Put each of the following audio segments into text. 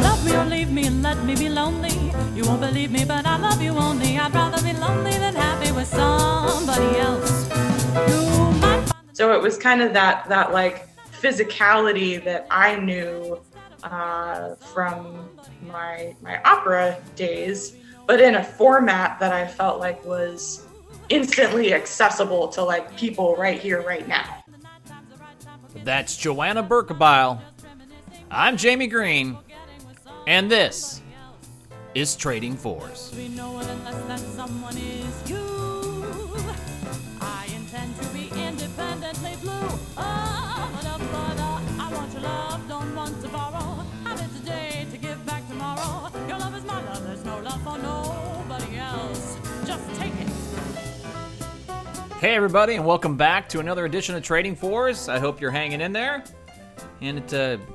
Love me or leave me and let me be lonely. You won't believe me, but I love you only. I'd rather be lonely than happy with somebody else. So it was kind of that like physicality that I knew from my opera days, but in a format that I felt like was instantly accessible to like people right here, right now. That's Joanna Berkebile. I'm Jamie Green, and this is Trading Fours. I intend to be independently blue. I want your love, don't want to borrow. Have it today to give back tomorrow. Your love is my love, there's no love for nobody else. Just take it. Hey everybody, and welcome back to another edition of Trading Fours. I hope you're hanging in there. And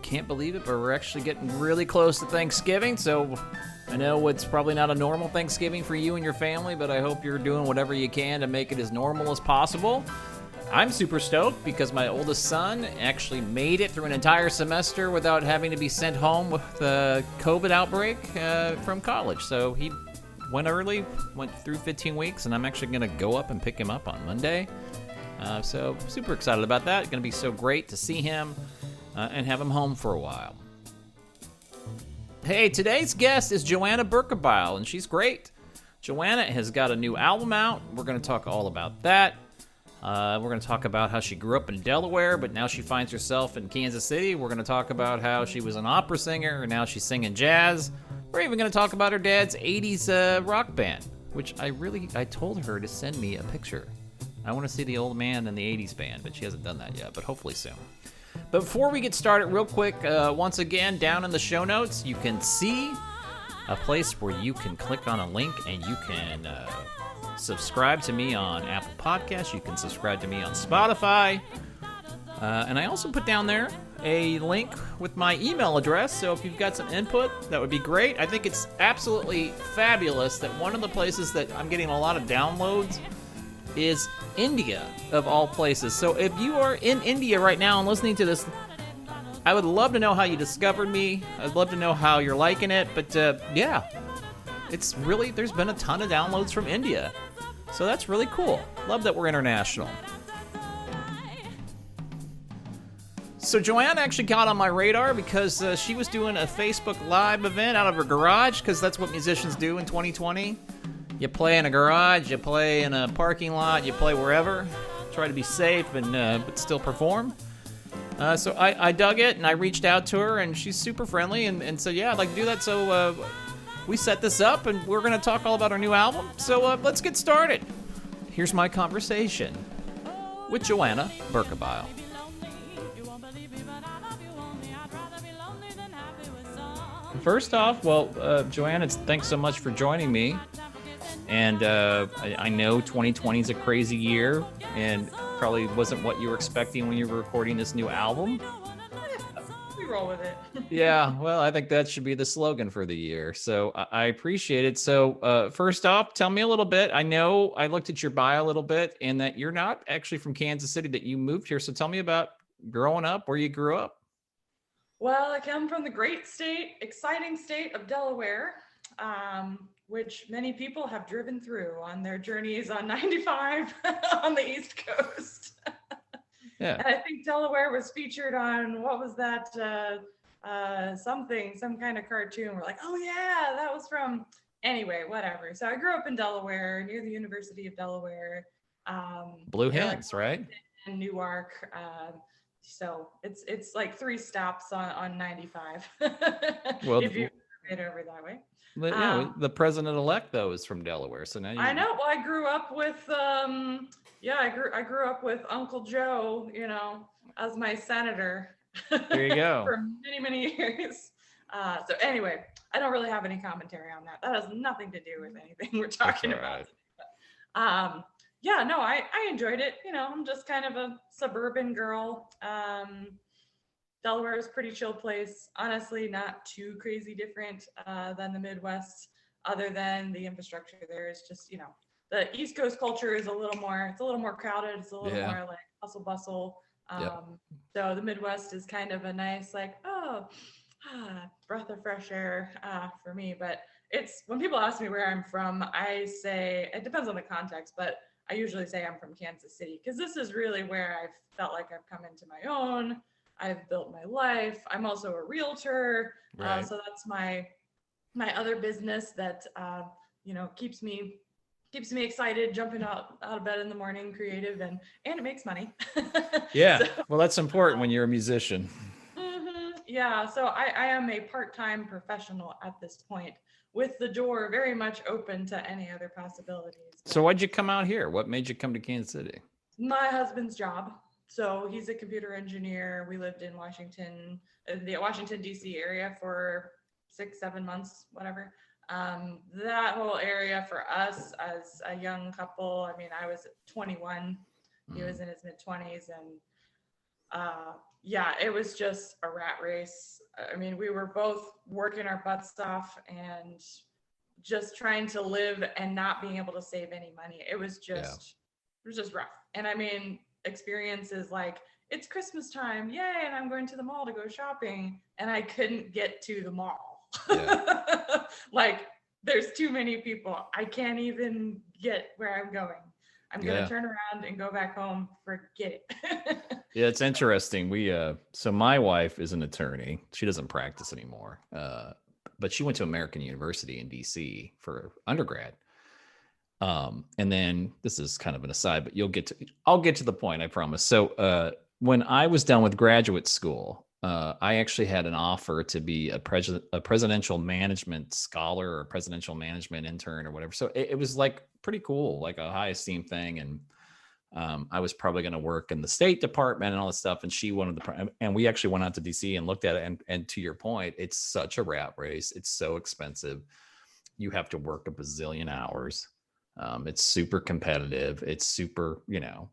can't believe it, but we're actually getting really close to Thanksgiving, so I know it's probably not a normal Thanksgiving for you and your family, but I hope you're doing whatever you can to make it as normal as possible. I'm super stoked because my oldest son actually made it through an entire semester without having to be sent home with the COVID outbreak from college. So he went early, went through 15 weeks, and I'm actually going to go up and pick him up on Monday. So super excited about that. It's going to be so great to see him and have him home for a while. Hey, today's guest is Joanna Berkebile, and she's great. Joanna has got a new album out. We're going to talk all about that. We're going to talk about how she grew up in Delaware, but now she finds herself in Kansas City. We're going to talk about how she was an opera singer, and now she's singing jazz. We're even going to talk about her dad's 80s rock band, which I told her to send me a picture. I want to see the old man in the 80s band, but she hasn't done that yet, but hopefully soon. But before we get started, real quick, once again, down in the show notes, you can see a place where you can click on a link and you can subscribe to me on Apple Podcasts. You can subscribe to me on Spotify. And I also put down there a link with my email address. So if you've got some input, that would be great. I think it's absolutely fabulous that one of the places that I'm getting a lot of downloads is India, of all places. So if you are in India right now and listening to this, I would love to know how you discovered me. I'd love to know how you're liking it. But yeah, it's really, there's been a ton of downloads from India. So that's really cool. Love that we're international. So Joanna actually got on my radar because she was doing a Facebook Live event out of her garage, because that's what musicians do in 2020. You play in a garage, you play in a parking lot, you play wherever. Try to be safe and but still perform. So I dug it, and I reached out to her, and she's super friendly, and said, yeah, I'd like to do that. So we set this up, and we're going to talk all about our new album. So let's get started. Here's my conversation with Joanna Berkebile. First off, well, Joanna, thanks so much for joining me. And I know 2020 is a crazy year, and probably wasn't what you were expecting when you were recording this new album. We roll with it. Yeah, well, I think that should be the slogan for the year. So I appreciate it. So first off, tell me a little bit. I know I looked at your bio a little bit, and that you're not actually from Kansas City, that you moved here. So tell me about growing up, where you grew up. Well, I come from the great state, exciting state of Delaware, which many people have driven through on their journeys on 95 on the East Coast. Yeah. And I think Delaware was featured on, what was that, some kind of cartoon. We're like, oh yeah, that was from, anyway, whatever. So I grew up in Delaware, near the University of Delaware. Blue Hens, right? In Newark. So it's like 3 stops on 95. Well, if you get over that way. The president-elect though is from Delaware, so now I know. Well, I grew up with I grew up with Uncle Joe, as my senator. There you go. For many years. So anyway, I don't really have any commentary on that. That has nothing to do with anything we're talking about. Yeah, no, I enjoyed it. I'm just kind of a suburban girl. Delaware is a pretty chill place. Honestly, not too crazy different than the Midwest, other than the infrastructure there is just, the East Coast culture is a little more crowded. It's a little more like hustle bustle. So the Midwest is kind of a nice, like, breath of fresh air for me. But it's, when people ask me where I'm from, I say, it depends on the context, but I usually say I'm from Kansas City, because this is really where I've felt like I've come into my own. I've built my life. I'm also a realtor. So that's my other business that, keeps me excited, jumping out of bed in the morning, creative, and it makes money. Yeah. Well, that's important when you're a musician. Yeah. So I am a part-time professional at this point, with the door very much open to any other possibilities. So why'd you come out here? What made you come to Kansas City? My husband's job. So he's a computer engineer. We lived in Washington, the Washington, D.C. area for 6-7 months, whatever. That whole area for us as a young couple, I mean, I was 21, he was in his mid-20s, and it was just a rat race. I mean, we were both working our butts off and just trying to live and not being able to save any money. It was just rough. And I mean, experiences like, it's Christmas time, yay, and I'm going to the mall to go shopping, and I couldn't get to the mall. Like, there's too many people. I can't even get where I'm going. I'm going to turn around and go back home. Forget it. Yeah, it's interesting. So my wife is an attorney. She doesn't practice anymore. But she went to American University in DC for undergrad. And then this is kind of an aside, but I'll get to the point, I promise. So when I was done with graduate school, I actually had an offer to be a presidential management scholar or presidential management intern or whatever. So it was like pretty cool, like a high esteemed thing. And I was probably going to work in the State Department and all this stuff. And she wanted and we actually went out to DC and looked at it. And to your point, it's such a rat race. It's so expensive. You have to work a bazillion hours. It's super competitive. It's super,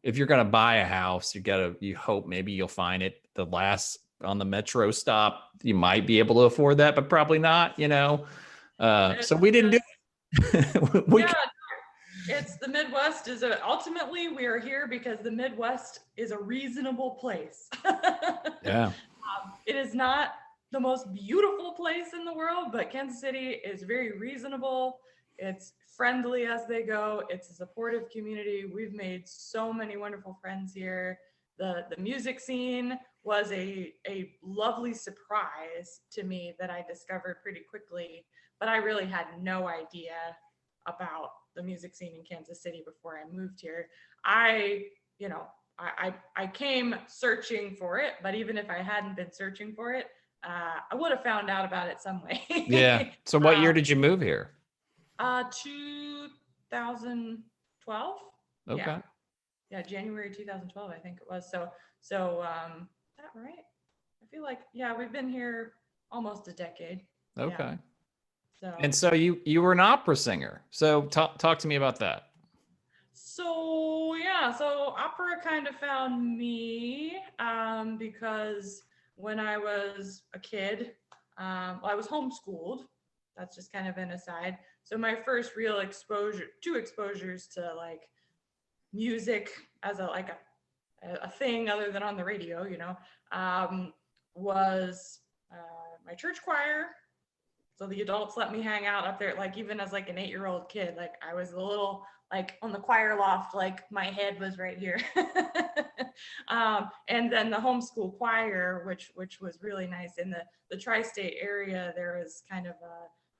if you're going to buy a house, you hope maybe you'll find it the last on the metro stop. You might be able to afford that, but probably not, so we didn't do it. It's the Midwest ultimately we are here because the Midwest is a reasonable place. It is not the most beautiful place in the world, but Kansas City is very reasonable. It's friendly as they go. It's a supportive community. We've made so many wonderful friends here. The music scene was a lovely surprise to me that I discovered pretty quickly, but I really had no idea about the music scene in Kansas City before I moved here. I came searching for it, but even if I hadn't been searching for it, I would have found out about it some way. Yeah. So what year did you move here? 2012. Okay. Yeah, January 2012, I think it was. So is that right? I feel like, we've been here almost a decade. Okay. Yeah. So you were an opera singer. So talk to me about that. So opera kind of found me because when I was a kid, I was homeschooled. That's just kind of an aside. So my first real exposures to like music as a thing other than on the radio, was my church choir. So the adults let me hang out up there, like even as like an 8-year-old kid, like I was a little like on the choir loft, like my head was right here. And then the homeschool choir, which was really nice. In the tri-state area, there was kind of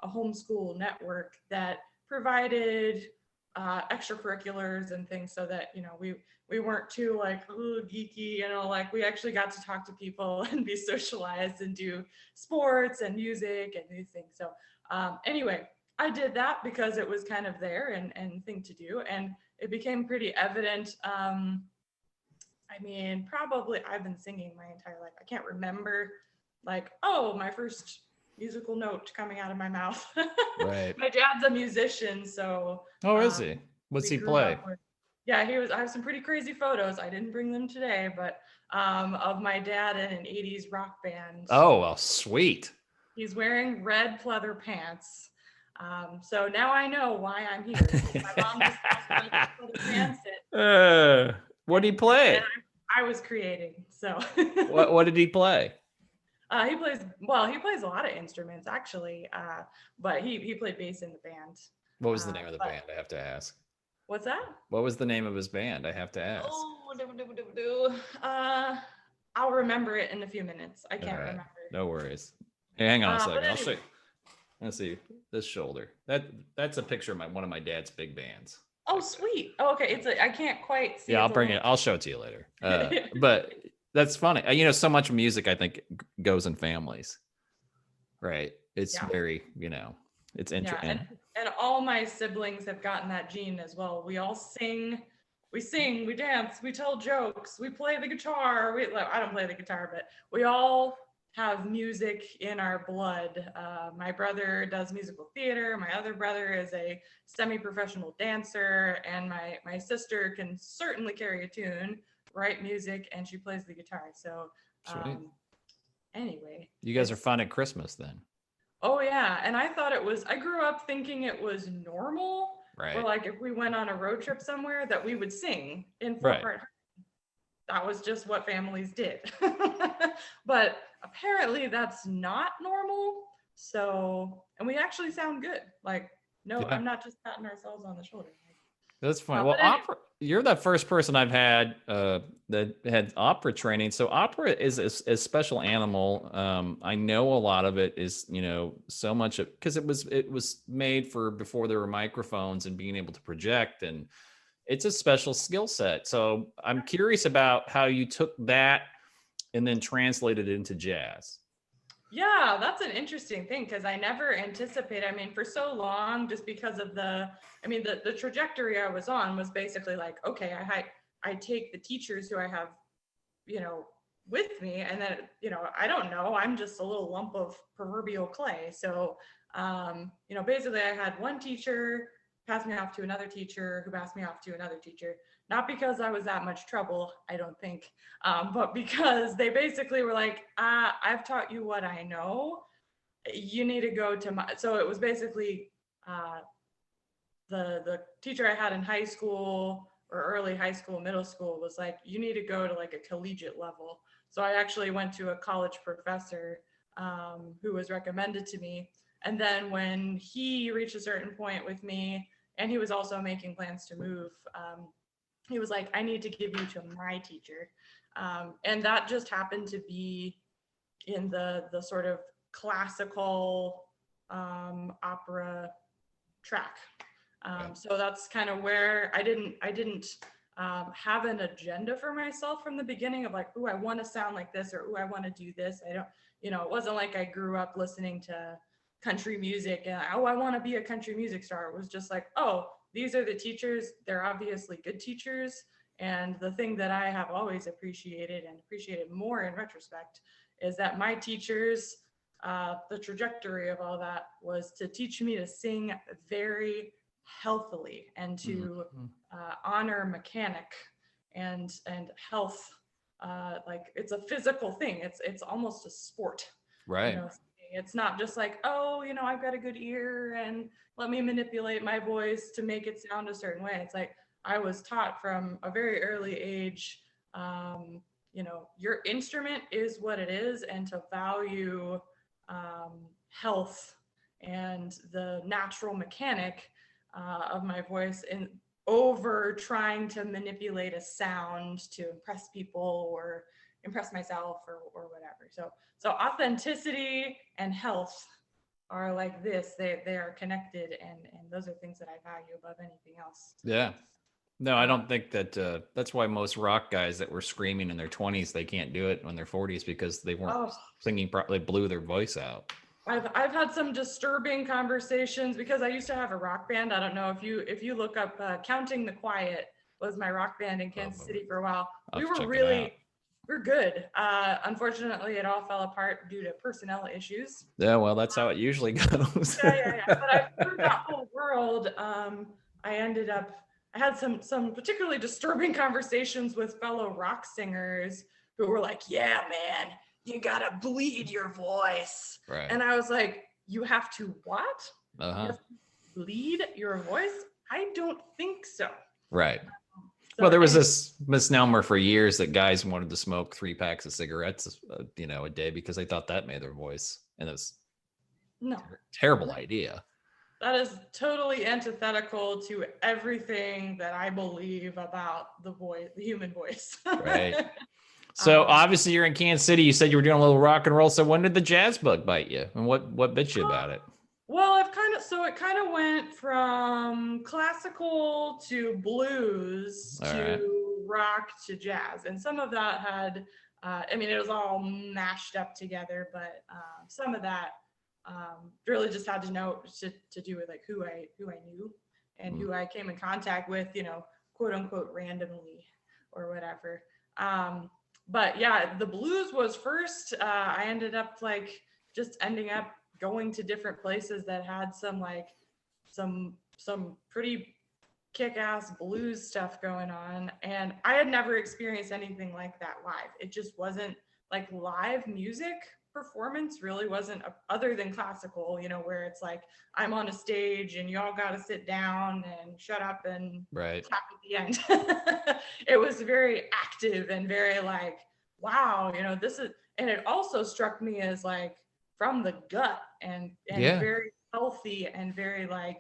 a homeschool network that provided extracurriculars and things so that, we weren't too like, ooh, geeky, like we actually got to talk to people and be socialized and do sports and music and these things. So anyway, I did that because it was kind of there and thing to do. And it became pretty evident. Probably I've been singing my entire life. I can't remember like, my first musical note coming out of my mouth. Right. My dad's a musician, so. Oh, is he? What's he play? I have some pretty crazy photos. I didn't bring them today, but of my dad in an 80s rock band. Oh, well, sweet. He's wearing red pleather pants. So now I know why I'm here. My mom just asked me to the band sit. What did he play? And I was creating. So What did he play? He plays a lot of instruments actually, but he played bass in the band. What was the name of the band? I have to ask. What's that? What was the name of his band? I have to ask. I'll remember it in a few minutes. I can't remember. No worries. Hey, hang on a second. I'll show you. Let's see this shoulder. That's a picture of one of my dad's big bands. Oh, sweet. Oh, okay. I can't quite see. Yeah, I'll bring it. I'll show it to you later. But that's funny. So much music I think goes in families, right? It's very, it's interesting. And all my siblings have gotten that gene as well. We all sing, we dance, we tell jokes, we play the guitar. I don't play the guitar, but we all have music in our blood. My brother does musical theater. My other brother is a semi-professional dancer, and my sister can certainly carry a tune, write music, and she plays the guitar. So anyway. You guys are fun at Christmas then. Oh yeah, and I grew up thinking it was normal. Right. Or like if we went on a road trip somewhere that we would sing in four-part harmony. That was just what families did. But apparently that's not normal. So, and we actually sound good. Like, no, I'm not just patting ourselves on the shoulder. That's fine. Well, opera, you're the first person I've had that had opera training. So opera is a special animal. I know a lot of it is, so much because it was made for before there were microphones and being able to project, and it's a special skill set. So I'm curious about how you took that and then translated it into jazz. Yeah, that's an interesting thing because I never anticipated. I mean, for so long, just because of the trajectory I was on was basically like, okay, I take the teachers who I have, with me, and then, I don't know, I'm just a little lump of proverbial clay. So, basically I had one teacher pass me off to another teacher who passed me off to another teacher. Not because I was that much trouble, I don't think, but because they basically were like, I've taught you what I know. You need to go to my, so it was basically the teacher I had in high school or early high school, middle school was like, you need to go to like a collegiate level. So I actually went to a college professor who was recommended to me. And then when he reached a certain point with me, and he was also making plans to move, he was like, I need to give you to my teacher. And that just happened to be in the sort of classical opera track. So that's kind of where I didn't have an agenda for myself from the beginning of like, oh, I want to sound like this, or oh, I want to do this. I don't, it wasn't like I grew up listening to country music and I want to be a country music star. It was just like, oh, these are the teachers. They're obviously good teachers. And the thing that I have always appreciated and appreciated more in retrospect is that my teachers, the trajectory of all that was to teach me to sing very healthily and to honor mechanic and health. Like it's a physical thing. It's almost a sport. Right. It's not just like, oh, I've got a good ear and let me manipulate my voice to make it sound a certain way. It's like I was taught from a very early age, your instrument is what it is, and to value health and the natural mechanic of my voice and over trying to manipulate a sound to impress people or impress myself or whatever. So authenticity and health are like this. They are connected, and those are things that I value above anything else. Yeah. No, I don't think that that's why most rock guys that were screaming in their 20s, they can't do it when they're 40s because they weren't singing properly, blew their voice out. I've had some disturbing conversations because I used to have a rock band. I don't know if you look up Counting the Quiet was my rock band in Kansas City for a while. We're good. Unfortunately, it all fell apart due to personnel issues. Yeah, well, that's how it usually goes. Yeah. But through that whole world, I had some particularly disturbing conversations with fellow rock singers who were like, yeah, man, you gotta bleed your voice. Right. And I was like, you have to what? Uh-huh. Lead your voice? I don't think so. Right. So, Well, there was this misnomer for years that guys wanted to smoke 3 packs of cigarettes, a day because they thought that made their voice, and it's no, terrible idea. that is totally antithetical to everything that I believe about the human voice. Right. So obviously you're in Kansas City. You said you were doing a little rock and roll. So when did the jazz bug bite you, and what bit you about it? Well, it kind of went from classical to blues to rock to jazz, and some of that had, it was all mashed up together, but some of that really just had to do with like who I knew and who I came in contact with, quote unquote randomly or whatever. But yeah, the blues was first. I ended up just ending up going to different places that had some pretty kick-ass blues stuff going on, and I had never experienced anything like that live. It just wasn't like live music performance really wasn't other than classical, where it's like I'm on a stage and y'all got to sit down and shut up and clap at the end. It was very active and very like, wow, this is, and it also struck me as like from the gut and very healthy and very like,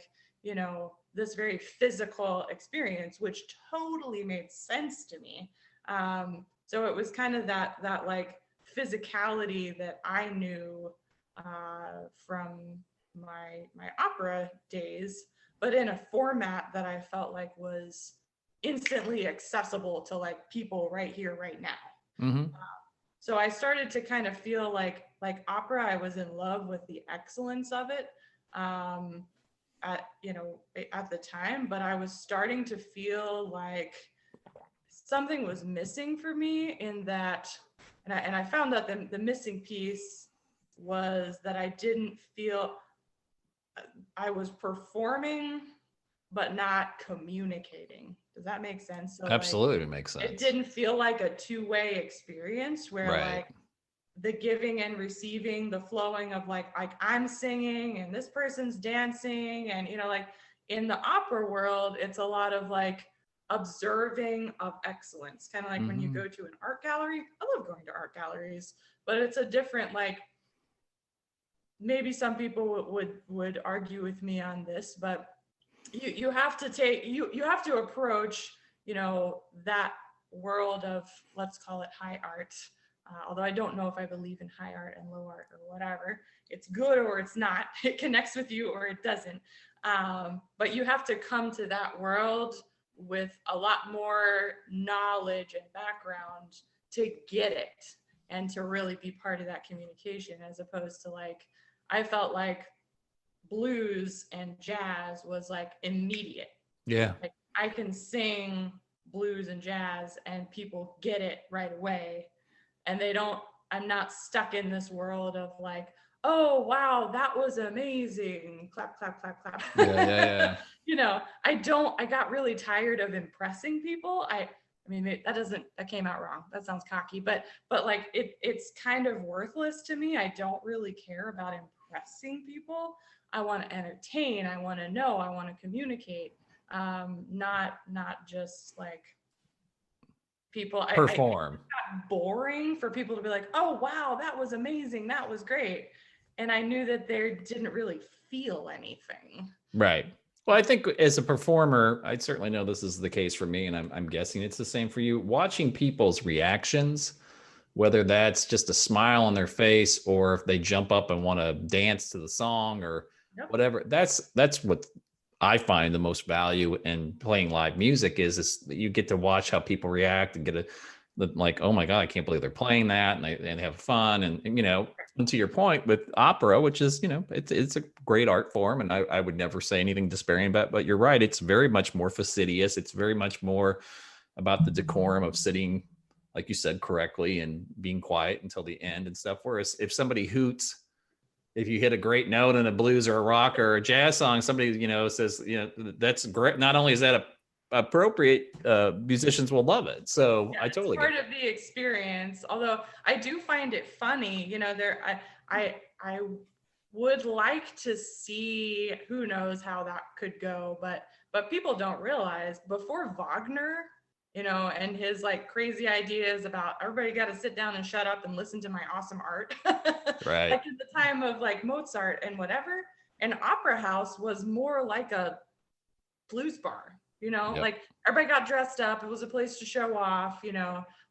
this very physical experience, which totally made sense to me. So it was kind of that like physicality that I knew from my opera days, but in a format that I felt like was instantly accessible to like people right here, right now. So I started to kind of feel like opera, I was in love with the excellence of it at the time, but I was starting to feel like something was missing for me in that, and I found that the missing piece was that I didn't feel I was performing but not communicating. Does that make sense? So Absolutely, it makes sense. It didn't feel like a two-way experience where like the giving and receiving, the flowing of like I'm singing and this person's dancing, and like in the opera world, it's a lot of like observing of excellence, kind of like when you go to an art gallery. I love going to art galleries, but it's a different like, maybe some people would argue with me on this, but you have to approach that world of, let's call it high art, although I don't know if I believe in high art and low art or whatever. It's good or it's not. It connects with you or it doesn't. But you have to come to that world with a lot more knowledge and background to get it and to really be part of that communication, as opposed to like, I felt like blues and jazz was like immediate. Yeah. Like I can sing blues and jazz and people get it right away. And I'm not stuck in this world of like, oh, wow, that was amazing. Clap, clap, clap, clap. Yeah. I got really tired of impressing people. That came out wrong. That sounds cocky, but like it's kind of worthless to me. I don't really care about impressing people. I want to entertain. I want to know. I want to communicate. Not just like people perform. It's not boring for people to be like, oh wow, that was amazing, that was great, and I knew that they didn't really feel anything. Right. Well, I think as a performer, I certainly know this is the case for me, and I'm guessing it's the same for you. Watching people's reactions, whether that's just a smile on their face or if they jump up and want to dance to the song or whatever, that's what I find the most value in playing live music is you get to watch how people react and get like, oh my God, I can't believe they're playing that, and they have fun. And and to your point with opera, which is, it's a great art form, and I would never say anything despairing about, but you're right. It's very much more fastidious. It's very much more about the decorum of sitting, like you said correctly, and being quiet until the end and stuff. Whereas if somebody hoots, if you hit a great note in a blues or a rock or a jazz song, somebody, says, that's great. Not only is that appropriate, musicians will love it. So I totally get it. It's part of the experience. Although I do find it funny, I would like to see, who knows how that could go, but people don't realize before Wagner, and his like crazy ideas about everybody got to sit down and shut up and listen to my awesome art. Right. Like in the time of like Mozart and whatever, an opera house was more like a blues bar, Yep. like everybody got dressed up. It was a place to show off,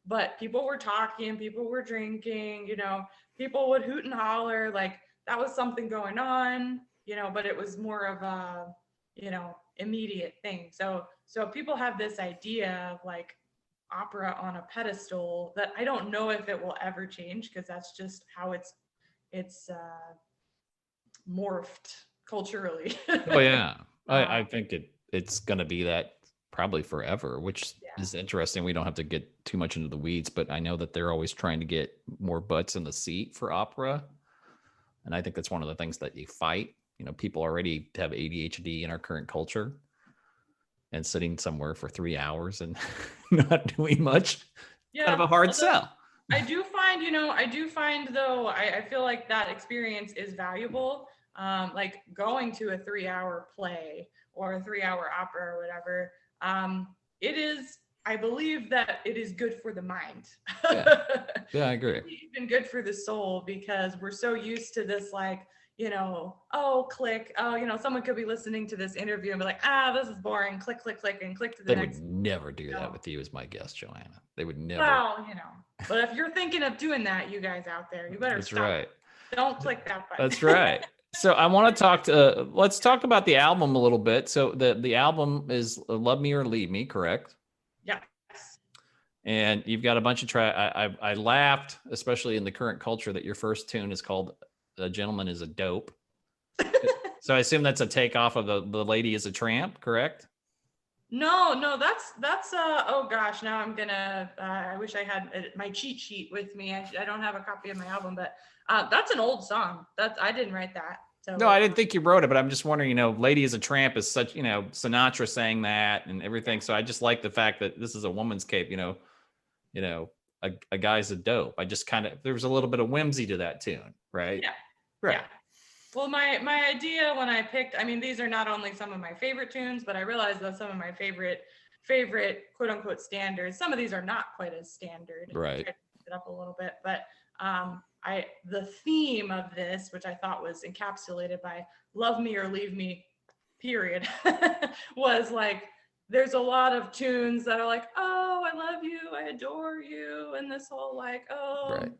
but people were talking, people were drinking, people would hoot and holler. Like that was something going on, but it was more of a, immediate thing. So people have this idea of like opera on a pedestal that I don't know if it will ever change, because that's just how it's morphed culturally. Oh yeah. I think it's gonna be that probably forever, which is interesting. We don't have to get too much into the weeds, but I know that they're always trying to get more butts in the seat for opera. And I think that's one of the things that you fight. People already have ADHD in our current culture, and sitting somewhere for 3 hours and not doing much, kind of a hard sell. I do find though, I feel like that experience is valuable. Like going to a 3-hour play or a 3-hour opera or whatever. I believe that it is good for the mind. Yeah, I agree. It's even good for the soul, because we're so used to this, like, click. Someone could be listening to this interview and be like, this is boring. Click, click, click, and click to the next. They would never do that with you as my guest, Joanna. They would never. Well, but if you're thinking of doing that, you guys out there, you better stop. Right. Don't click that button. That's right. So I want to let's talk about the album a little bit. So the album is Love Me or Leave Me, correct? Yes. And you've got a bunch of tracks. I laughed, especially in the current culture, that your first tune is called "A Gentleman Is a Dope." So I assume that's a takeoff of the Lady Is a Tramp, correct? No, that's oh gosh, now I'm gonna I wish I had my cheat sheet with me. I don't have a copy of my album, but that's an old song. I didn't write that. So no, I didn't think you wrote it, but I'm just wondering, Lady Is a Tramp is such, Sinatra sang that and everything. So I just like the fact that this is a woman's cape, a guy's a dope. I just there was a little bit of whimsy to that tune, right? Yeah. Right. Yeah. Well, my idea when I picked, these are not only some of my favorite tunes, but I realized that some of my favorite quote unquote standards, some of these are not quite as standard. Right. I tried to mix it up a little bit, but the theme of this, which I thought was encapsulated by Love Me or Leave Me, period, was like, there's a lot of tunes that are like, oh, I love you, I adore you, and this whole like, oh, right.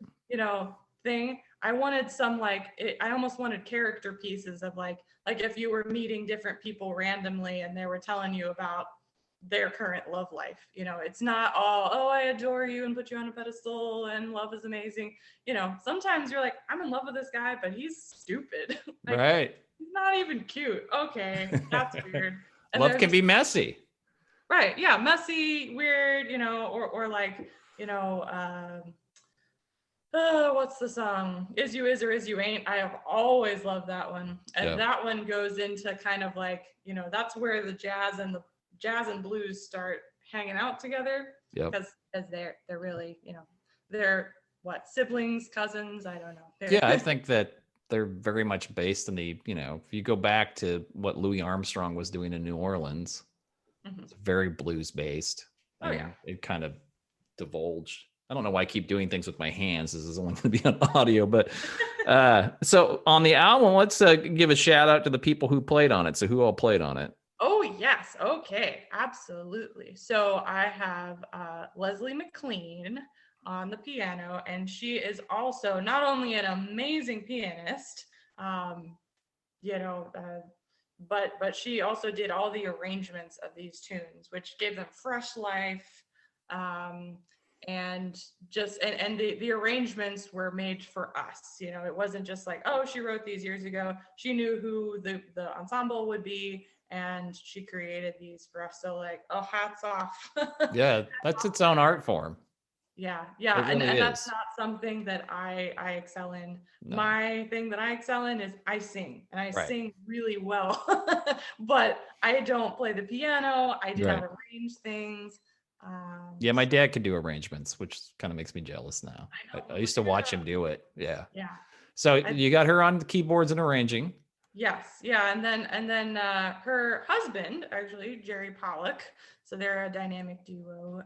Thing. I wanted some I almost wanted character pieces of like if you were meeting different people randomly and they were telling you about their current love life. It's not all, oh, I adore you and put you on a pedestal and love is amazing. Sometimes you're like, I'm in love with this guy, but he's stupid. Like, right. He's not even cute. Okay, that's weird. And love can be messy. Right. Yeah. Messy, weird, or like, what's the song? Is You Is or Is You Ain't? I have always loved that one. And that one goes into kind of like, that's where the jazz and blues start hanging out together. Because they're really, they're what, siblings, cousins? I don't know. I think that they're very much based in the, if you go back to what Louis Armstrong was doing in New Orleans, it's very blues based. Oh, yeah. It kind of divulged. I don't know why I keep doing things with my hands. This is only going to be on audio, but so on the album, let's give a shout out to the people who played on it. So who all played on it? Oh, yes. Okay. Absolutely. So I have Leslie McLean on the piano, and she is also not only an amazing pianist, but she also did all the arrangements of these tunes, which gave them fresh life. And just and the arrangements were made for us. It wasn't just like, oh, she wrote these years ago. She knew who the ensemble would be, and she created these for us. So like, oh, hats off. Yeah, that's its own art form. Yeah, and that's not something that I excel in. No. My thing that I excel in is I sing, and I sing really well, but I don't play the piano. I do not arrange things. My dad could do arrangements, which kind of makes me jealous now. I used to watch him do it. Yeah. So you got her on the keyboards and arranging. Yes, yeah, and then her husband, actually, Jerry Pollock. So they're a dynamic duo.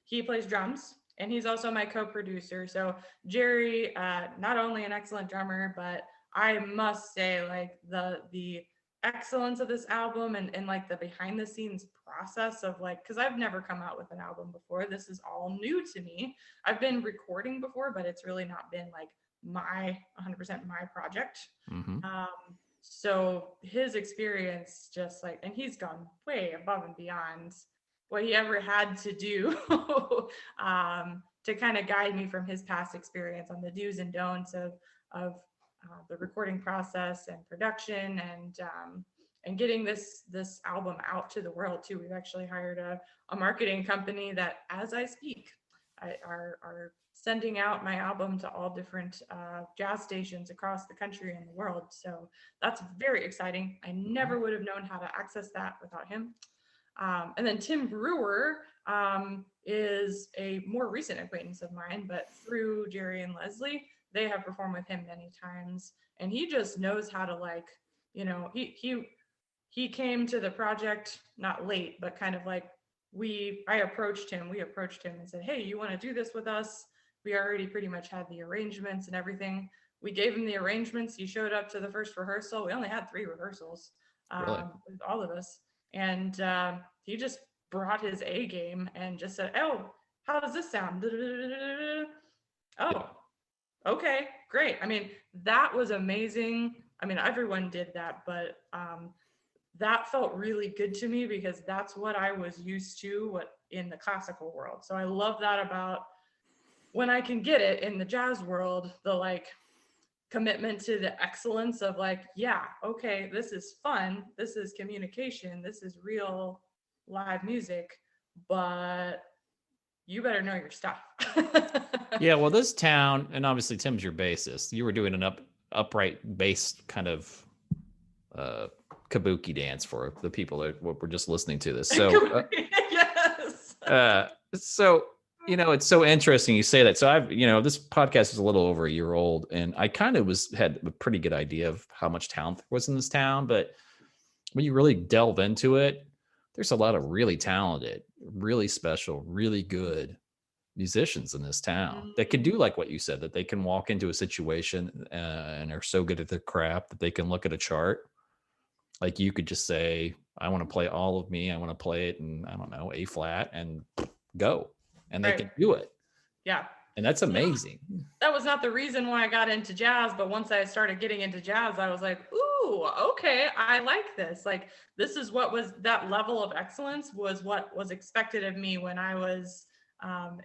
He plays drums, and he's also my co-producer. So Jerry, not only an excellent drummer, but I must say, like the excellence of this album and like the behind the scenes process of like, because I've never come out with an album before. This is all new to me. I've been recording before, but it's really not been like my 100% my project. Um, so his experience just like, and he's gone way above and beyond what he ever had to do to kind of guide me from his past experience on the do's and don'ts of the recording process and production and getting this album out to the world too. We've actually hired a marketing company that, as I speak, are sending out my album to all different jazz stations across the country and the world. So that's very exciting. I never would have known how to access that without him. And then Tim Brewer is a more recent acquaintance of mine, but through Jerry and Leslie, they have performed with him many times. And he just knows how to like, you know, he came to the project not late, but kind of like we approached him and said, hey, you want to do this with us? We already pretty much had the arrangements and everything. We gave him the arrangements. He showed up to the first rehearsal. We only had 3 rehearsals with all of us. And he just brought his A game and just said, oh, how does this sound? Oh, okay, great. I mean, that was amazing. I mean, everyone did that, but that felt really good to me because that's what I was used to in the classical world. So I love that about when I can get it in the jazz world, the like commitment to the excellence of like, yeah, okay, this is fun. This is communication. This is real live music, but you better know your stuff. Yeah, well, this town, and obviously Tim's your bassist. You were doing an upright bass kind of kabuki dance for the people that were just listening to this. So, yes. So you know, it's so interesting you say that. So this podcast is a little over a year old, and I kind of had a pretty good idea of how much talent there was in this town. But when you really delve into it, there's a lot of really talented, really special, really good musicians in this town that can do like what you said, that they can walk into a situation and are so good at their craft that they can look at a chart. Like you could just say, I want to play all of me. I want to play it in, I don't know, A flat and go. And they can do it. Yeah. And that's amazing. That was not the reason why I got into jazz, but once I started getting into jazz, I was like, ooh, okay, I like this. Like, this is what was that level of excellence was what was expected of me when I was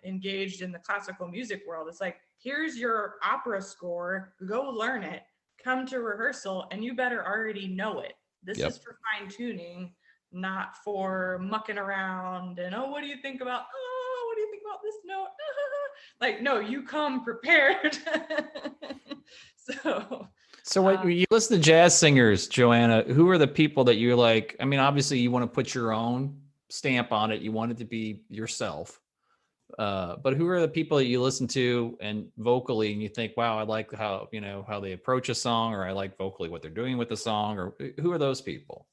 engaged in the classical music world. It's like, here's your opera score, go learn it, come to rehearsal, and you better already know it. This is for fine tuning, not for mucking around and, what do you think about, what do you think about this note? Like, no, you come prepared. So when you listen to jazz singers, Joanna, who are the people that you're like, I mean, obviously you want to put your own stamp on it. You want it to be yourself. But who are the people that you listen to and vocally and you think, wow, I like how they approach a song, or I like vocally what they're doing with the song, or who are those people?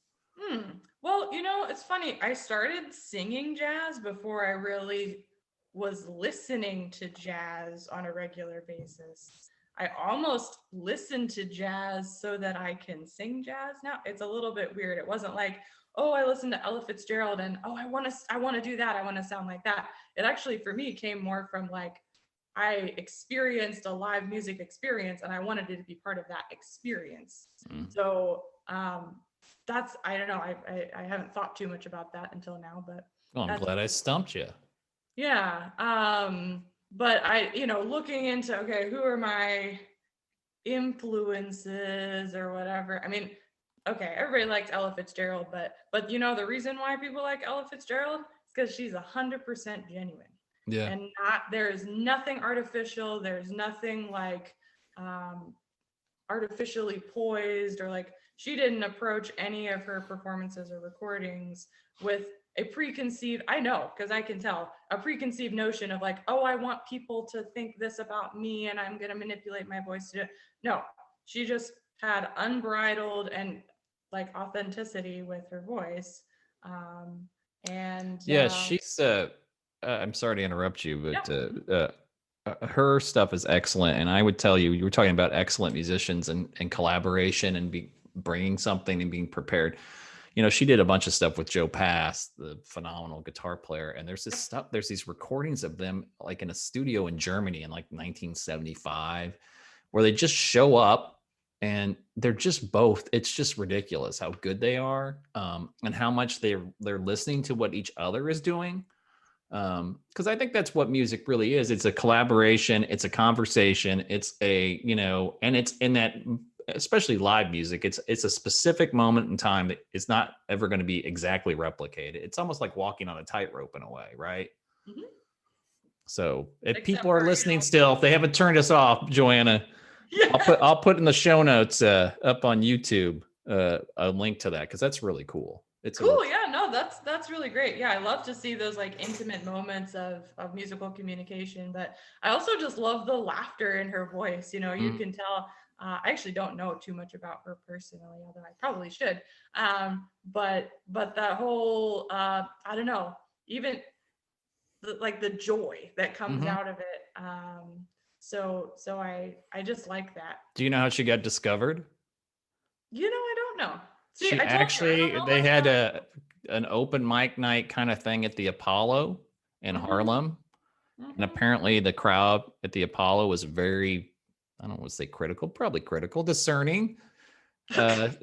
Well, it's funny. I started singing jazz before I really was listening to jazz on a regular basis. I almost listened to jazz so that I can sing jazz now. It's a little bit weird. It wasn't like, oh, I listened to Ella Fitzgerald and I want to do that. I want to sound like that. It actually, for me, came more from like, I experienced a live music experience and I wanted it to be part of that experience. So that's, I don't know. I haven't thought too much about that until now, but. Well, I'm glad I stumped you. Yeah. But looking into, okay, who are my influences or whatever. I mean, okay, everybody likes Ella Fitzgerald, but the reason why people like Ella Fitzgerald is because she's 100% genuine. Yeah. And there's nothing artificial. There's nothing like artificially poised, or like she didn't approach any of her performances or recordings with a preconceived, I know, because I can tell, a preconceived notion of like, oh, I want people to think this about me and I'm going to manipulate my voice to do it. No, she just had unbridled and like authenticity with her voice. Um, and Yeah, she's I'm sorry to interrupt you, yeah. but her stuff is excellent, and I would tell you, you were talking about excellent musicians and collaboration and bringing something and being prepared. You know, she did a bunch of stuff with Joe Pass, the phenomenal guitar player, and there's these recordings of them like in a studio in Germany in like 1975, where they just show up and they're just both, it's just ridiculous how good they are, and how much they're listening to what each other is doing, because I think that's what music really is. It's a collaboration, it's a conversation, it's a, you know, and it's in that, especially live music, it's a specific moment in time that is not ever going to be exactly replicated. It's almost like walking on a tightrope in a way, right? Mhm. So if Except people are for, listening still, if they haven't turned us off, Joanna, yeah. I'll put in the show notes up on YouTube a link to that, because that's really cool. It's Cool. Yeah, no, that's really great. Yeah, I love to see those like intimate moments of musical communication, but I also just love the laughter in her voice. You know, you can tell. I actually don't know too much about her personally, although I probably should. But that whole I don't know, even like the joy that comes out of it. So I just like that. Do you know how she got discovered? You know, I don't know. See, She I told you I don't actually, know they much had about. an open mic night kind of thing at the Apollo in Mm-hmm, Harlem, and mm-hmm. apparently the crowd at the Apollo was very, I don't want to say critical, probably critical, discerning.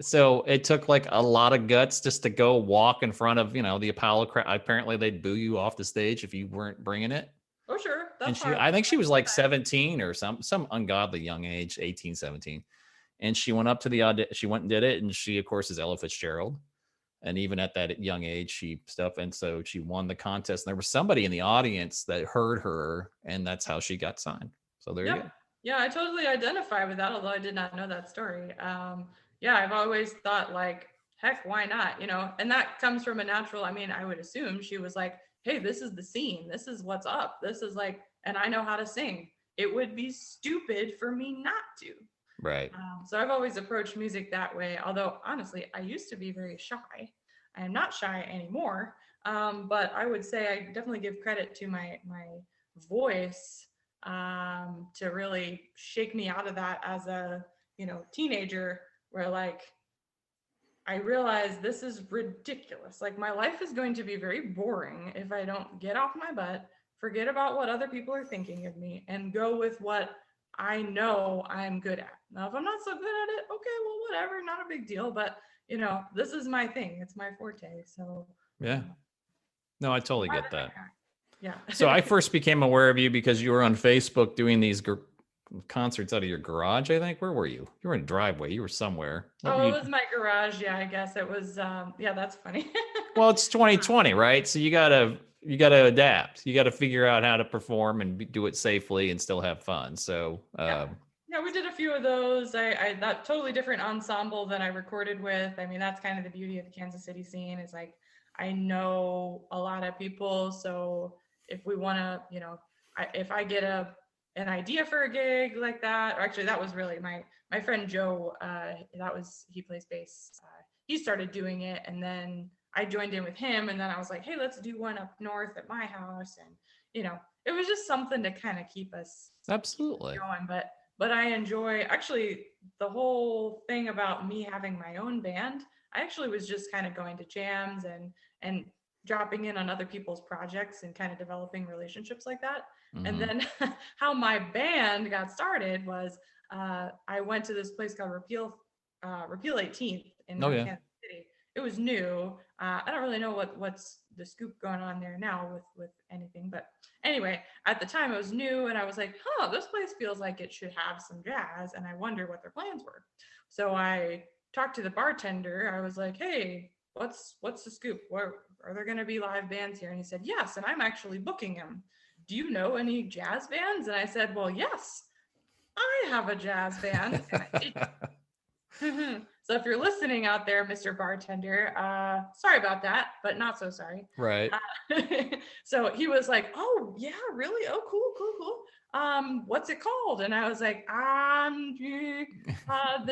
So it took like a lot of guts just to go walk in front of, you know, the Apollo crowd. Apparently they'd boo you off the stage if you weren't bringing it. Oh, sure. And That's she, hard. I think she was like 17 or some ungodly young age, 18, 17. And she went up to the audition. She went and did it. And she, of course, is Ella Fitzgerald. And even at that young age, she stuff. And so she won the contest. And there was somebody in the audience that heard her, and that's how she got signed. So there you Yep. go. Yeah, I totally identify with that, although I did not know that story. Yeah, I've always thought like, heck, why not? You know, and that comes from a natural, I mean, I would assume she was like, hey, this is the scene. This is what's up. This is like, and I know how to sing. It would be stupid for me not to. Right. So I've always approached music that way. Although honestly, I used to be very shy. I am not shy anymore. But I would say I definitely give credit to my voice to really shake me out of that as a teenager, where like I realized this is ridiculous. Like my life is going to be very boring if I don't get off my butt, forget about what other people are thinking of me, and go with what I know I'm good at. Now, if I'm not so good at it, okay, well, whatever, not a big deal. But this is my thing. It's my forte. So Yeah. No, I totally get that. yeah. So I first became aware of you because you were on Facebook doing these concerts out of your garage, I think. Where were you? You were in a driveway. You were somewhere. What were Oh, you? it was my garage. Yeah, I guess it was. Yeah, that's funny. Well, it's 2020, right? So you gotta adapt. You gotta figure out how to perform and do it safely and still have fun. So Yeah. Yeah, we did a few of those. I that totally different ensemble that I recorded with. I mean, that's kind of the beauty of the Kansas City scene, is like I know a lot of people. So if we want to, if I get an idea for a gig like that, or actually that was really my friend Joe. He plays bass. He started doing it, and then I joined in with him, and then I was like, hey, let's do one up north at my house, and it was just something to kind of keep us absolutely. going. But I enjoy, actually, the whole thing about me having my own band. I actually was just kind of going to jams and dropping in on other people's projects and kind of developing relationships like that. And then how my band got started was I went to this place called Repeal 18th in Oh yeah. Kansas City. It was new. I don't really know what's the scoop going on there now with anything, but anyway, at the time it was new, and I was like, huh, this place feels like it should have some jazz, and I wonder what their plans were. So I talked to the bartender. I was like, hey, what's the scoop? Are there going to be live bands here? And he said, yes, and I'm actually booking them. Do you know any jazz bands? And I said, well, yes, I have a jazz band. So if you're listening out there, Mr. Bartender, sorry about that, but not so sorry. Right. So he was like, "Oh yeah, really? Oh, cool. What's it called?" And I was like, the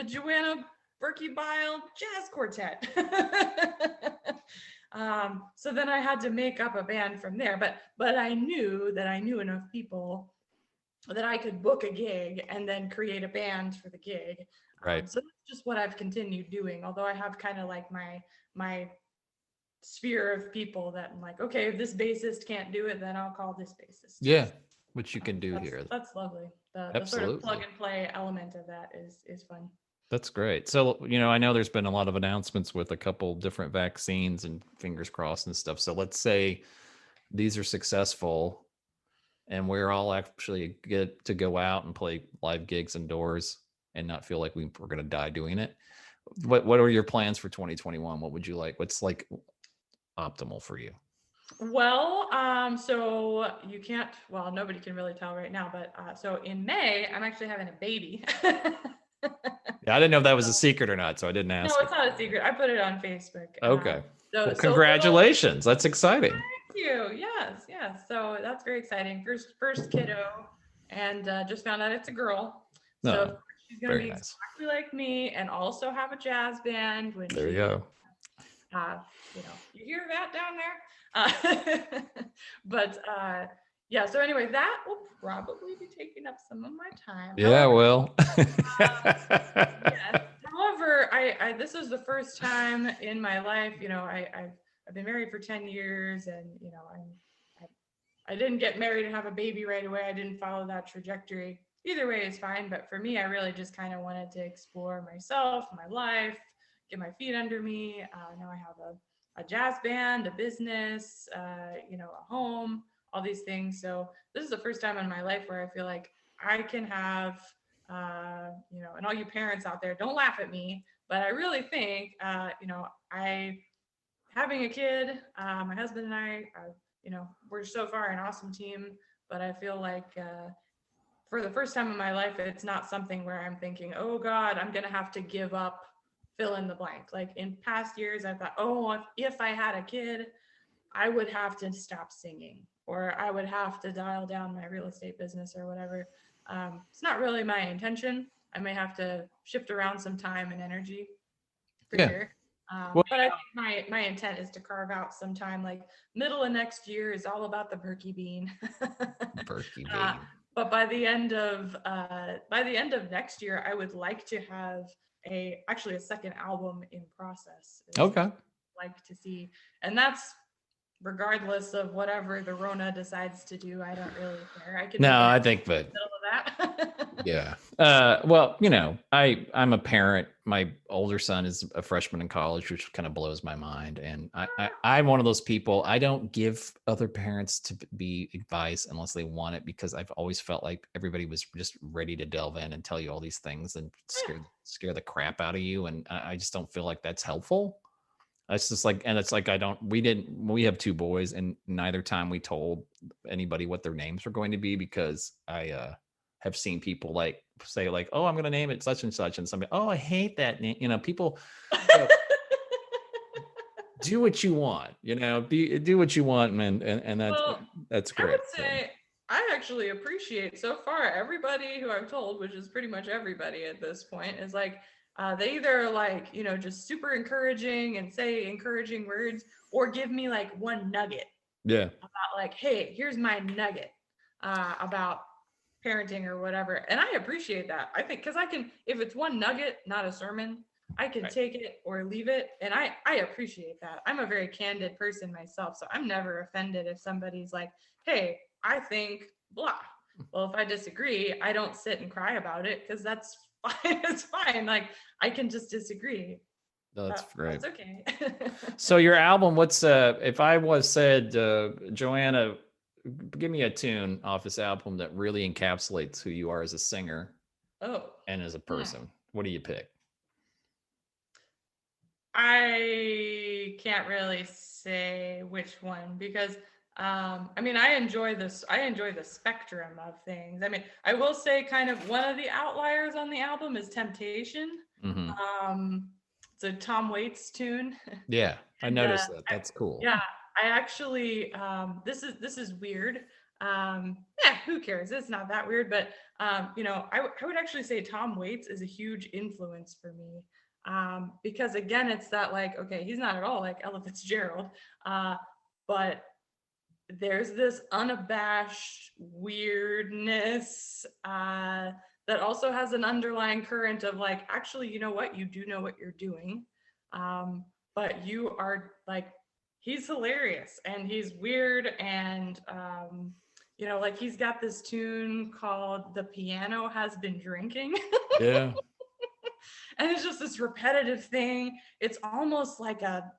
Joanna Berkebile Jazz Quartet." So then I had to make up a band from there, but I knew that I knew enough people that I could book a gig and then create a band for the gig. Right. So that's just what I've continued doing. Although I have kind of like my sphere of people that I'm like, okay, if this bassist can't do it, then I'll call this bassist. Yeah, which you can do that's, here. That's lovely. The sort Absolutely. of plug and play element of that is fun. That's great. So, I know there's been a lot of announcements with a couple different vaccines and fingers crossed and stuff. So let's say these are successful and we're all actually get to go out and play live gigs indoors and not feel like we're going to die doing it. What are your plans for 2021? What would you like? What's like optimal for you? Well, so you can't, well, nobody can really tell right now, but so in May, I'm actually having a baby. Yeah, I didn't know if that was a secret or not, so I didn't ask. No, it's not a secret. I put it on Facebook. Okay. So congratulations. That's exciting. Thank you. Yes. So that's very exciting. First kiddo, and just found out it's a girl. So No, she's gonna be exactly like me, and also have a jazz band. There you go. You hear that down there? But yeah. So anyway, that will probably be taking up some of my time. Yeah, well. Yes. However, I this is the first time in my life, I've been married for 10 years, and I didn't get married and have a baby right away. I didn't follow that trajectory. Either way is fine, but for me, I really just kind of wanted to explore myself, my life, get my feet under me. Now I have a jazz band, a business, a home, all these things. So this is the first time in my life where I feel like I can have, and all you parents out there, don't laugh at me, but I really think, having a kid, my husband and I, we're so far an awesome team, but I feel like for the first time in my life, it's not something where I'm thinking, oh God, I'm going to have to give up, fill in the blank. Like in past years, I thought, oh, if I had a kid, I would have to stop singing, or I would have to dial down my real estate business or whatever. It's not really my intention. I may have to shift around some time and energy for sure. But I think my intent is to carve out some time, like middle of next year is all about the Berkey bean. Berkey bean. But by the end of next year, I would like to have actually a second album in process. Okay. Like to see, and that's regardless of whatever the Rona decides to do. I don't really care. I can. No, I think, but that. Yeah. Well, I'm a parent. My older son is a freshman in college, which kind of blows my mind. And I'm one of those people. I don't give other parents to be advice unless they want it, because I've always felt like everybody was just ready to delve in and tell you all these things and scare the crap out of you. And I just don't feel like that's helpful. It's just like, and it's like, we have two boys, and neither time we told anybody what their names were going to be, because I have seen people like say like, oh, I'm going to name it such and such. And somebody, oh, I hate that name. People do what you want, do what you want, man. And that's great. I would say I actually appreciate so far everybody who I've told, which is pretty much everybody at this point, is like, they either like, just super encouraging and say encouraging words, or give me like one nugget. Yeah. About like, hey, here's my nugget about parenting or whatever. And I appreciate that. I think, because I can, if it's one nugget, not a sermon, I can take it or leave it. And I appreciate that. I'm a very candid person myself. So I'm never offended if somebody's like, hey, I think blah. Well, if I disagree, I don't sit and cry about it, because that's fine. It's fine. Like, I can just disagree. No, that's great. That's okay. So your album, if I said, Joanna, give me a tune off this album that really encapsulates who you are as a singer and as a person, what do you pick? I can't really say which one, because I enjoy this. I enjoy the spectrum of things. I will say kind of one of the outliers on the album is Temptation. Mm-hmm. it's a Tom Waits tune. Yeah, I And noticed that. That's cool. yeah, I actually this is weird. Yeah, who cares? It's not that weird, but you know, I would actually say Tom Waits is a huge influence for me. Because again, it's that like, okay, he's not at all like Ella Fitzgerald, but there's this unabashed weirdness that also has an underlying current of like, actually, you know what? You do know what you're doing. But you are like, he's hilarious and he's weird. And, you know, like he's got this tune called The Piano Has Been Drinking. Yeah. And it's just this repetitive thing. It's almost like a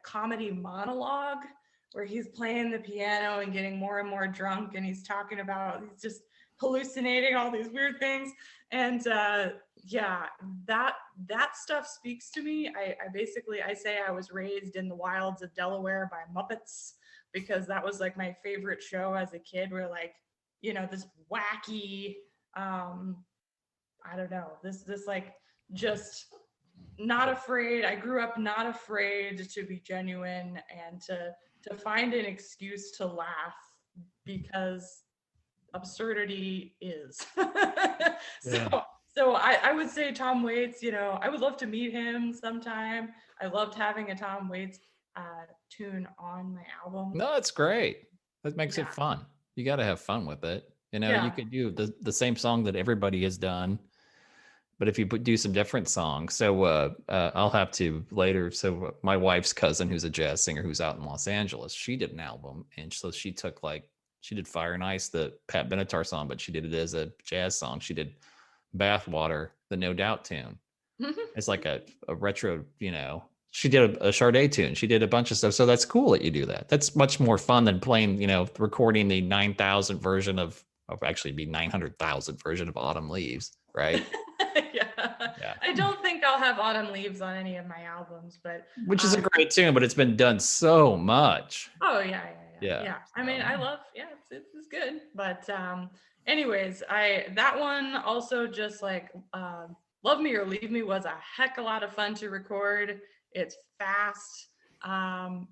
comedy monologue where he's playing the piano and getting more and more drunk, and he's talking about, he's just hallucinating all these weird things. And yeah, that stuff speaks to me. I basically, I say I was raised in the wilds of Delaware by Muppets, because that was like my favorite show as a kid, where like, you know, this wacky I don't know, this like just not afraid. I grew up not afraid to be genuine and to find an excuse to laugh, because absurdity is. Yeah. So I would say Tom Waits, you know, I would love to meet him sometime. I loved having a Tom Waits tune on my album. No, it's great. That makes Yeah. it fun. You got to have fun with it. You know, Yeah. you could do the same song that everybody has done, but if you do some different songs. So I'll have to later. So my wife's cousin, who's a jazz singer who's out in Los Angeles, she did an album, and so she took like, she did Fire and Ice, the Pat Benatar song, but she did it as a jazz song. She did Bathwater, the No Doubt tune. It's like a retro, you know. She did a Sade tune. She did a bunch of stuff. So that's cool that you do that. That's much more fun than playing, you know, recording the 9,000 version of actually be 900,000 version of Autumn Leaves, right? Yeah. I don't think I'll have Autumn Leaves on any of my albums, but which is a great tune, but it's been done so much. Oh yeah. I mean, I love, it's good. But anyways, that one also just like Love Me or Leave Me was a heck a lot of fun to record. It's fast. My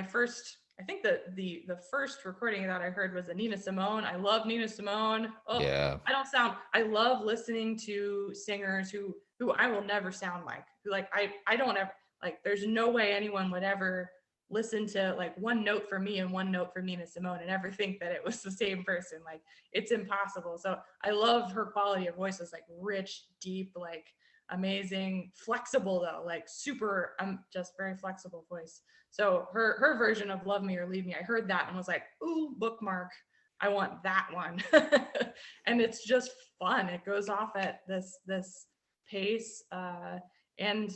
first, I think the first recording that I heard was a Nina Simone. I love Nina Simone. Oh, Yeah. I love listening to singers who I will never sound like. Who like I don't ever, like, there's no way anyone would ever listen to like one note for me and one note for Nina Simone and ever think that it was the same person. Like, it's impossible. So I love her quality of voice. It's like rich, deep, like amazing, flexible though, like super, just very flexible voice. So her version of Love Me or Leave Me, I heard that and was like, ooh, bookmark, I want that one. And it's just fun. It goes off at this pace, and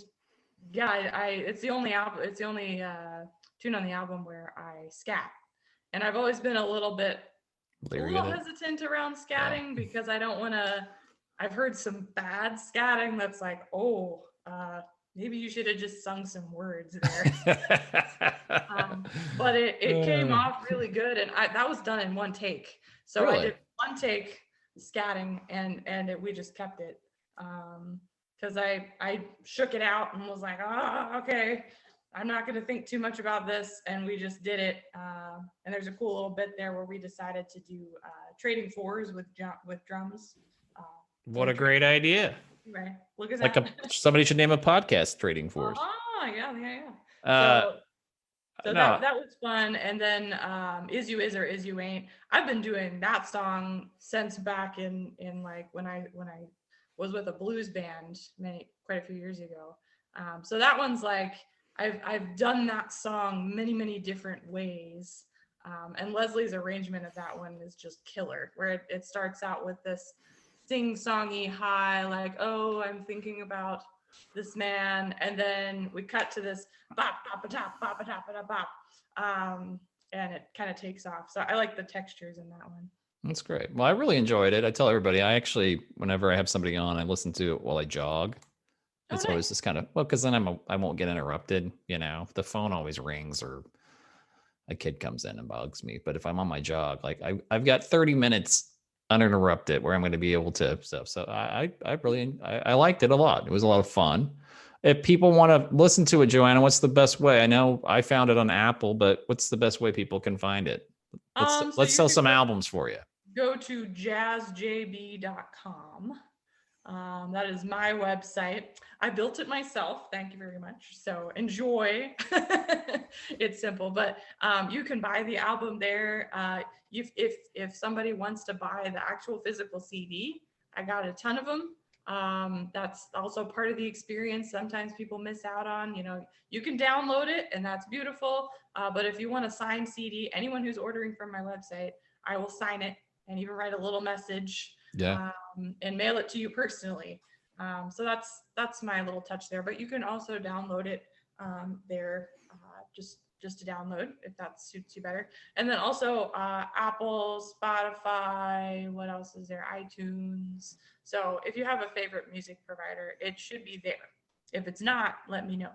yeah, it's the only album, it's the only tune on the album where I scat. And I've always been a little hesitant around scatting, because I don't want to, I've heard some bad scatting that's like, oh, maybe you should have just sung some words there. But it came off really good, and that was done in one take. So really? I did one take scatting, and we just kept it. Because I shook it out and was like, oh, okay, I'm not going to think too much about this. And we just did it. And there's a cool little bit there where we decided to do trading fours with drums. What a great idea. Right. Look at like that. Somebody should name a podcast Trading Fours. Oh, yeah. So no. that was fun. And then Is You Is or Is You Ain't. I've been doing that song since back in like when I was with a blues band quite a few years ago. So that one's like, I've done that song many different ways. And Leslie's arrangement of that one is just killer, where it starts out with this sing-songy high, like, oh, I'm thinking about this man, and then we cut to this bop bop a top bop a top a bop, and it kind of takes off. So I like the textures in that one. That's great. Well, I really enjoyed it. I tell everybody, I actually, whenever I have somebody on, I listen to it while I jog. It's always just kind of, well, because then I won't get interrupted. You know, the phone always rings or a kid comes in and bugs me. But if I'm on my jog, like I've got 30 minutes uninterrupted, where I'm going to be able to stuff. So I liked it a lot. It was a lot of fun. If people want to listen to it, Joanna, what's the best way? I know I found it on Apple, but what's the best way people can find it? Let's sell some albums for you. Go to jazzjb.com. That is my website. I built it myself. Thank you very much. So enjoy. It's simple, but you can buy the album there. If somebody wants to buy the actual physical CD, I got a ton of them. That's also part of the experience. Sometimes people miss out on, you can download it and that's beautiful. But if you want a signed CD, anyone who's ordering from my website, I will sign it and even write a little message. Yeah. And mail it to you personally. So that's my little touch there. But you can also download it there, just to download if that suits you better. And then also Apple, Spotify, what else is there? iTunes. So if you have a favorite music provider, it should be there. If it's not, let me know.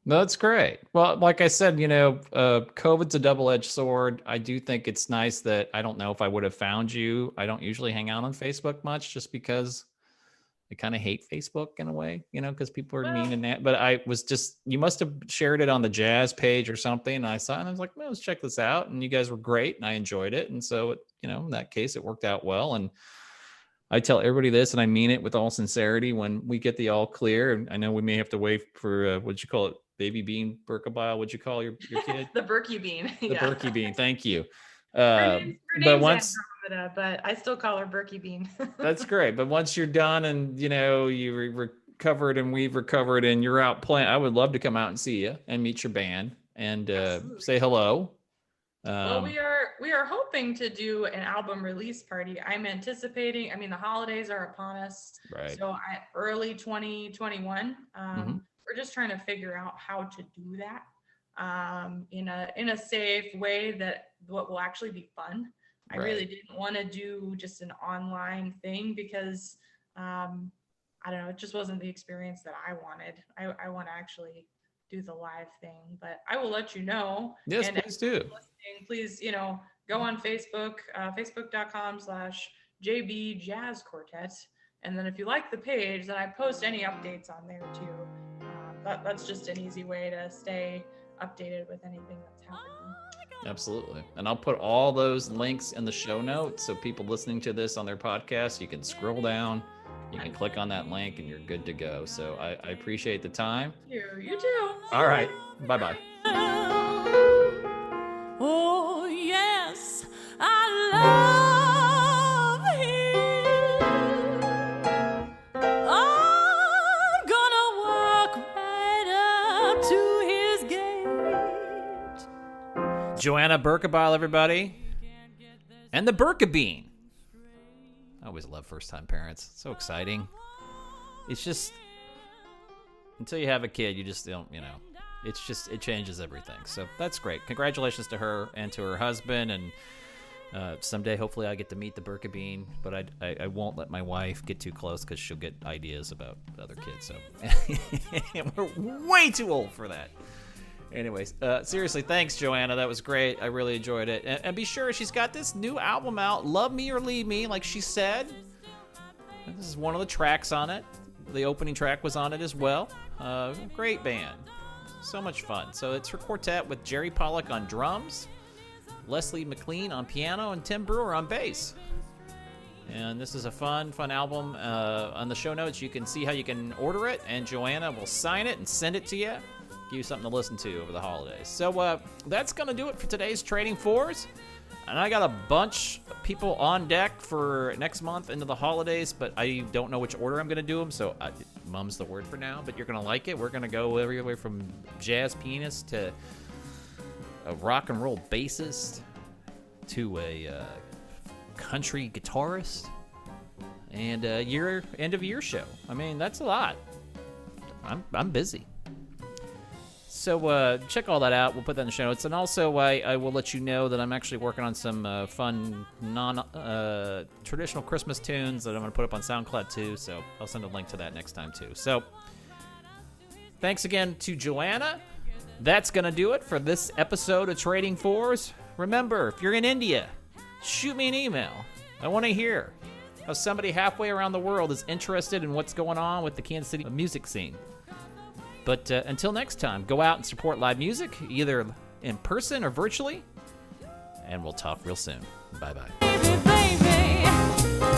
No, that's great. Well, like I said, COVID's a double-edged sword. I do think it's nice that I don't know if I would have found you. I don't usually hang out on Facebook much just because I kind of hate Facebook in a way, because people are mean and that. But you must have shared it on the jazz page or something. And I saw it and I was like, well, let's check this out. And you guys were great and I enjoyed it. And so, in that case, it worked out well. And I tell everybody this, and I mean it with all sincerity. When we get the all clear, and I know we may have to wait for what'd you call it, baby bean Berkebile? What'd you call your kid? The Berkey bean. The Berkey bean. Thank you. Her name's Andromeda, but I still call her Berkey bean. That's great. But once you're done, and you recovered, and we've recovered, and you're out playing, I would love to come out and see you and meet your band and say hello. Well, we are hoping to do an album release party. I'm anticipating, the holidays are upon us. Right. So early 2021, we're just trying to figure out how to do that in a safe way that what will actually be fun. I really didn't want to do just an online thing because I don't know, it just wasn't the experience that I wanted. I want to actually do the live thing, but I will let you know. Yes, and please do. Please, go on Facebook, facebook.com/JB Jazz Quartet. And then if you like the page, then I post any updates on there too. That's just an easy way to stay updated with anything that's happening. Absolutely. And I'll put all those links in the show notes. So people listening to this on their podcast, you can scroll down. You can click on that link and you're good to go. So I appreciate the time. You too. All right. Bye-bye. Oh, yes, I love him. I'm gonna walk right up to his gate. Joanna Berkebile, everybody. And the Berkebean. I always love first-time parents. It's so exciting. It's just, until you have a kid, you just don't, it changes everything. So that's great. Congratulations to her and to her husband. And someday, hopefully, I get to meet the Berkebean. But I won't let my wife get too close because she'll get ideas about other kids. So we're way too old for that. Anyways, seriously, thanks, Joanna. That was great. I really enjoyed it. And be sure, she's got this new album out, Love Me or Leave Me, like she said. And this is one of the tracks on it. The opening track was on it as well. Great band. So much fun. So it's her quartet with Jerry Pollack on drums, Leslie McLean on piano, and Tim Brewer on bass. And this is a fun album. On the show notes, you can see how you can order it, and Joanna will sign it and send it to you. Give you something to listen to over the holidays. So that's going to do it for today's Trading Fours. And I got a bunch of people on deck for next month into the holidays, but I don't know which order I'm going to do them, so mum's the word for now, but you're going to like it. We're going to go everywhere from jazz pianist to a rock and roll bassist to a country guitarist and a end of year show. That's a lot. I'm busy. So check all that out. We'll put that in the show notes. And also, I will let you know that I'm actually working on some fun, non-traditional Christmas tunes that I'm going to put up on SoundCloud, too. So I'll send a link to that next time, too. So thanks again to Joanna. That's going to do it for this episode of Trading Fours. Remember, if you're in India, shoot me an email. I want to hear how somebody halfway around the world is interested in what's going on with the Kansas City music scene. But until next time, go out and support live music, either in person or virtually. And we'll talk real soon. Bye-bye. Baby, baby.